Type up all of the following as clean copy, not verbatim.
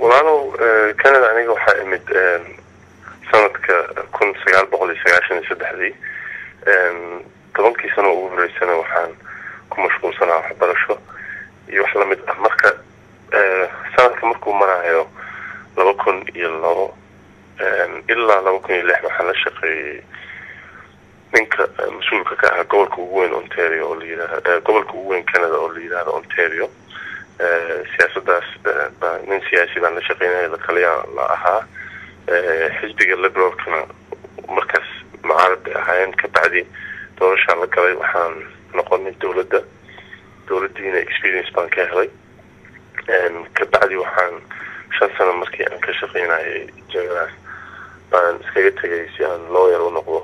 walaalow Canada aniga waxaa imid sanadka 1993 tobankii sano ugu horeysana waxaan ku mashquulsanaa waxbarasho iyo wax la mid ah marka sanadka markuu marayo 2002 ilaa 2006 waxaan la shaqeeyay ninka mas'uulka ka ah gobolka ugu weyn Ontario oo la yiraahdo gobolka ugu weyn Canada oo la yiraahdo Ontario siyaasaddaas nin siyaasi baan la shaqeynayay la taliya la ahaa xisbiga liberalkana markaas mucaarad ahayn ka bacdi doorasho la galay waxaan noqonay dowladdiina experience baan ka helay ka bacdi waxaan 5 sano markii aan ka shaqeynayay jagadaas baan iskaga tagay si aan lawyer u noqdo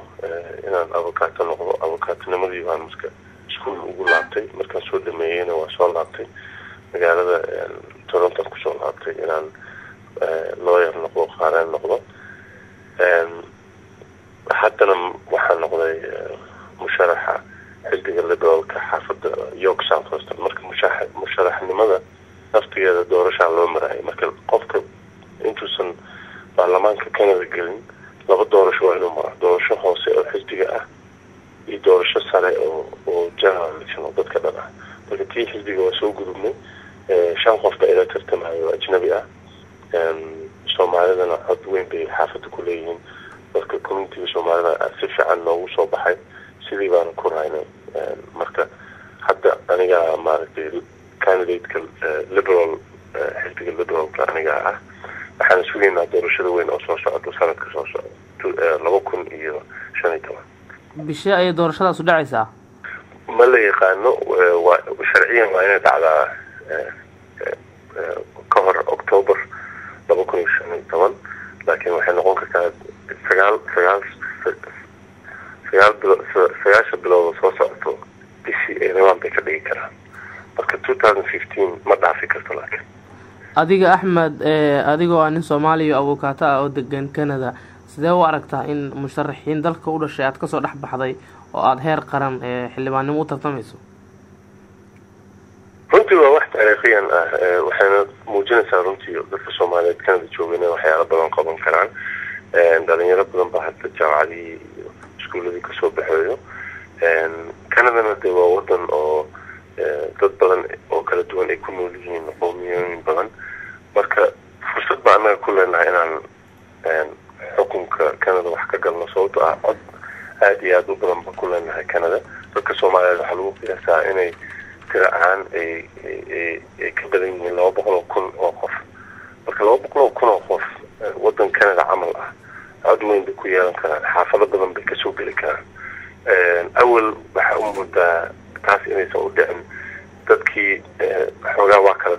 inaan avocado noqdo avocado-nimadii baan marka iskuul ugu laabtay markaan soo dhameeyayna waa soo laabtay magaalada Toronto ku soo laabtay inaan lawyer noqdo qaaraan noqdo haddana waxaan noqday musharaxa xisbiga liberalka xaafadda York South-West marka musharaxnimada naftigeeda doorasho loo maray marka qofka intuusan baarlamaanka Canada gelin laba doorasho waa inuu maraa doorasho hoose oo xisbiga ah iyo doorasho sare oo general election dadka dhan ah marka tii xisbiga waa soo gudubnay 5 qof baa ila tartamayo ajnabi ah Soomaalidana cod weyn bay xaafadda ku leeyihiin dadka community Soomaalida si fiican loogu soo baxay sidii baan ku raynay marka hadda aniga maaragtay candidate liberal xisbiga liberalka aniga ah waxaan sugaynaa doorashada weyn oo soo socota sanadka soo socda 2015 bishii ay doorashadaas u dhacaysaa ma la yaqaano sharciyan waa inay dhacdaa ka hor October 2015 laakiin waxay noqon kartaa 9 bilood soo socoto bishii ay rabaan bay ka dhigi karaan marka 2015 ma dhaafi karto laakiin adiga Axmed adigoo nin Soomaaliya avocado ah oo degan Canada sidee u aragtaa in musharaxiin dalka u dhashay aad ka soo dhax baxday oo aad heer qaran xildhibaannimo u tartamayso runtii waa wax taariikhiyan ah waxayna muujinaysaa runtii dadka Soomaaliyeed Canada joogana waxyaalo badan qaban karaan dhalinyaro badan baa hadda jaamacadii iyo iskuuladii ka soo baxayo Canadana dee waa wadan oo dad badan oo kala duwan ay ku nool yihiin qowmiyooyin badan marka fursad baa anaga ku leenahay inaan xukunka Canada wax ka galno sababtoo ah cod aad iyo aad u badan baa ku leenahay Canada dadka Soomaaliyeed waxaa lagu qiyaasaa inay tiro ahaan ay ka badan yihiin 200,000 oo qof marka 200,000 oo qof wadan Canada camal ah cod weyn bay ku yeelan karaan xaafado badan bay kasoo geli karaan awal waxaa u muudaa taas inaysan u dhicin dadkii xoogaa waa kala